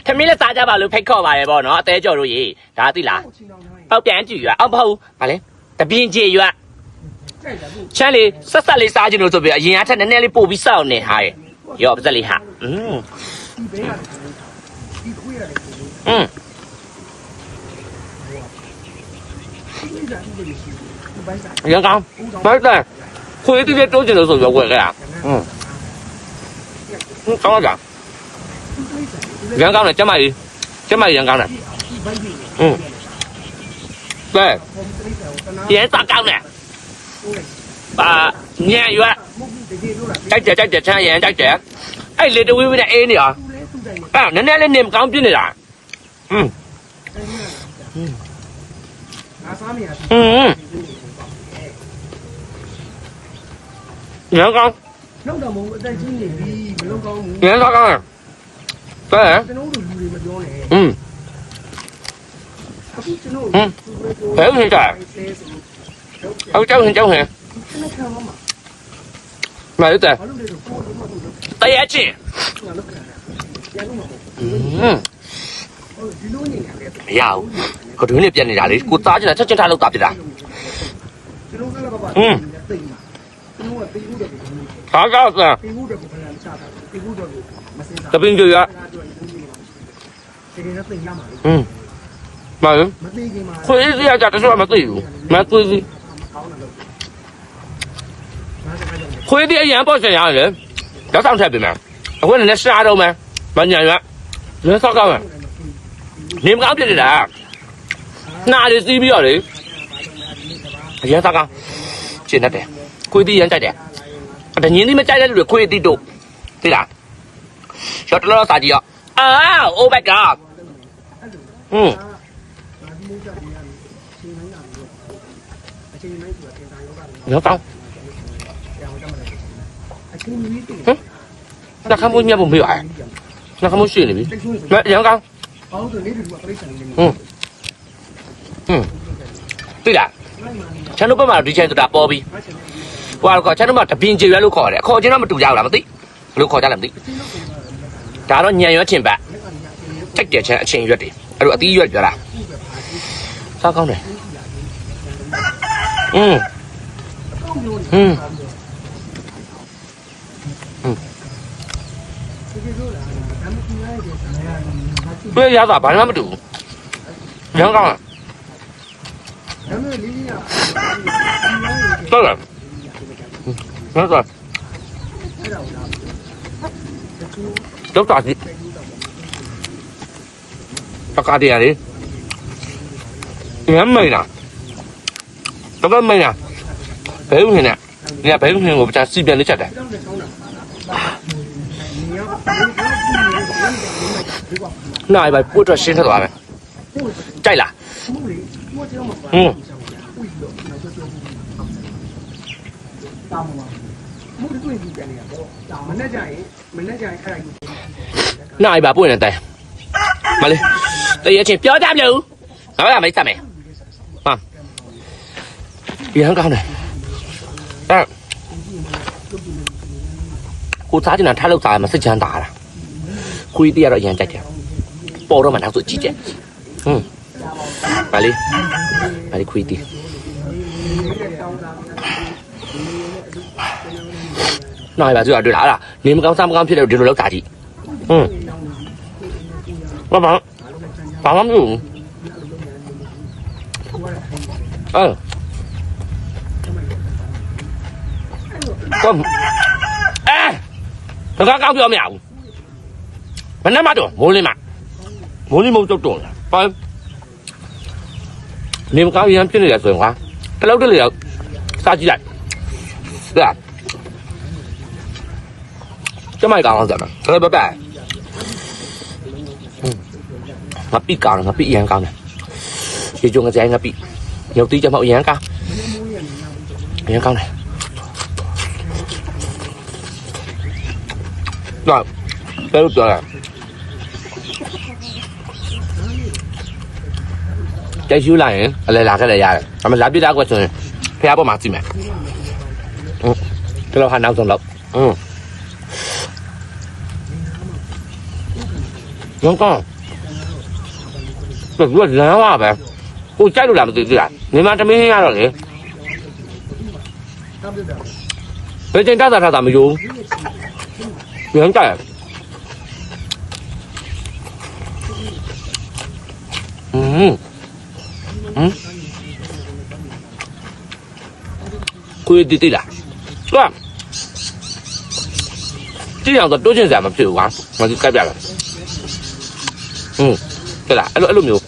ထမင်းလက်စားကြပါလို့ဖိတ်ခေါ်ပါရဲ့ပေါ့နော်အသေးကြော်တို့ရေဒါသိလားအောက်ပြန်ကြည့်ရွာအောက်မဟုတ်ဗာလဲတပြင်းကြီးရွာချမ်းလေးဆက်ဆက်လေးစားခြင်းလို့ဆိုပြီးအရင်အထက်နည်းနည်းလေးပို့ပြီးစောင့်နေဟာရဲ့ရောပါစက်လေးဟာရန်ကောင်းဘယ်တဲ့ခွေးတိတိတိုးကျင်လို့ဆိုပြောွက်ခဲ့တာကောင်းလားရန်ကောင်းတယ်ကျမကြီးရန်ကောင်းတယ်ကဲရဲစားကောင်းတယ်ညံ့ရွက်တိုက်တယ်ချမ်းရန်တိုက်တယ်အဲ့လေတဝေးဝေးနဲ့အေးနေအောင်အဲ့နည်းနည်းလေးနေမကောင်းပြနေတာရန်ကောင်းနောက်တော့မဟုတ်အသက်ကြီးနေပြီမလုံးကောင်းဘူးရန်ကောင်းကဲကျွန်တော်တို့လူတွေမပြောနဲ့အခုကျွန်တော်ဘယ်ဝင်ကြဟုတ်ကြောက်ဟင်မရတဲ့တရားချင်းမရဘူးကိုတွင်းနဲ့ပြက်နေတာလေကိုသားချင်တာချက်ချင်းထားလို့တာပြတာဟာကောက်စားတပင်းကြရမလို့ခွေးစီရကြတချို့မသိဘူးမသိဘူးခွေးဒီအရင်ပေါ့ဆင်ရတယ်တော့ဆောင်ထက်ပြီမယ်အခုလည်းစားတော့မယ်မညံရလဲဆောက်ကောင်းမယ်နေမကောင်းဖြစ်နေတာနှာလေးစီးပြီးတော့လေအရင်ဆောက်ကောင်းကျင်တတ်တယ်ခွေးဒီရန်ကြိုက်တယ်တညင်းဒီမကြိုက်တဲ့လူတွေခွေးဒီတို့သိလားရှော့တလောစားကြည့်ရောoh my god ရကောင်း那看不面不没有哎，那看不水里边，来杨刚，对了，前头不嘛之前就打包比，我讲前头嘛这边节约路考的，考进那么多家了没得，路考家了没得，打到年月千百，这点钱千月的，如果第一月了，啥讲的？不要压榨，把那么多，杨刚啊，对了，那个，都炸鸡，炸鸡啊你，原没呢，这个没呢，白五天呢，人家白五天我们家西边的吃的。那一把不知心太大了，在啦，那一把不能带，มาเลยแต่ยังชิบเยอะจังอยู่เอาละไม่จับไหมมายังก้าวหน่อยแต่กูท้าจีน่ะท้าลูกตามันสึกจังตาละคุยเตี้ยเรายังใจเดียวပေါ်တော့မှနောက်ဆိုကြည့်ကြပါလေခွေးတီနိုင်ပါကြွတွေ့လားနေမကောင်းစားမကောင်းဖြစ်တယ်ဒီလိုလောက်တာကြည့်ဘာမှမလုပ်ဘူးတကားကောင်းပြောမရဘူးမနဲ့မတော့မိုးလင်းမှာမိုးလင်းမဟုတ်တော့လားပါနေမကောင်းရမ်းဖြစ်နေတယ်ဆိုရင်ကွာတလောက်တလေရောက်စားကြည့်လိုက်ဒါကျမကောင်းအောင်စမ်းတယ်ဘယ်ပဲငါပိကောင်းငါပိရန်ကောင်းတယ်ရေကြုံကြိုင်ငါပိရုပ်တီးကြမဟုတ်ရန်ကောင်းရန်ကောင်းတယ်တော့ဘယ်လိုပြောလဲကြိုက်ယူလိုက်ရင်အလဲလာခဲ့လည်းရတယ်ဒါပေမဲ့လာပြတာကွဆိုရင်ဖះပေါ်မှာကြည့်မယ်ဒီလိုဟာနောက်ဆုံးတော့ ရောကောင်းသူကလမ်းဝပဲကိုကြိုက်လို့လားမသိသေးလားမြန်မာတမင်းရတော့လေ တောက်ပြတာ ဘယ်ချိန်တတာမယုံရမ်းကြိုက်ကိုယ်တီလားသူကကြည့်အောင်တော့တိုးချင်စရာမဖြစ်ဘူးကွာငါဒီကြိုက်ပြလားကဲလားအဲ့လိုမျိုး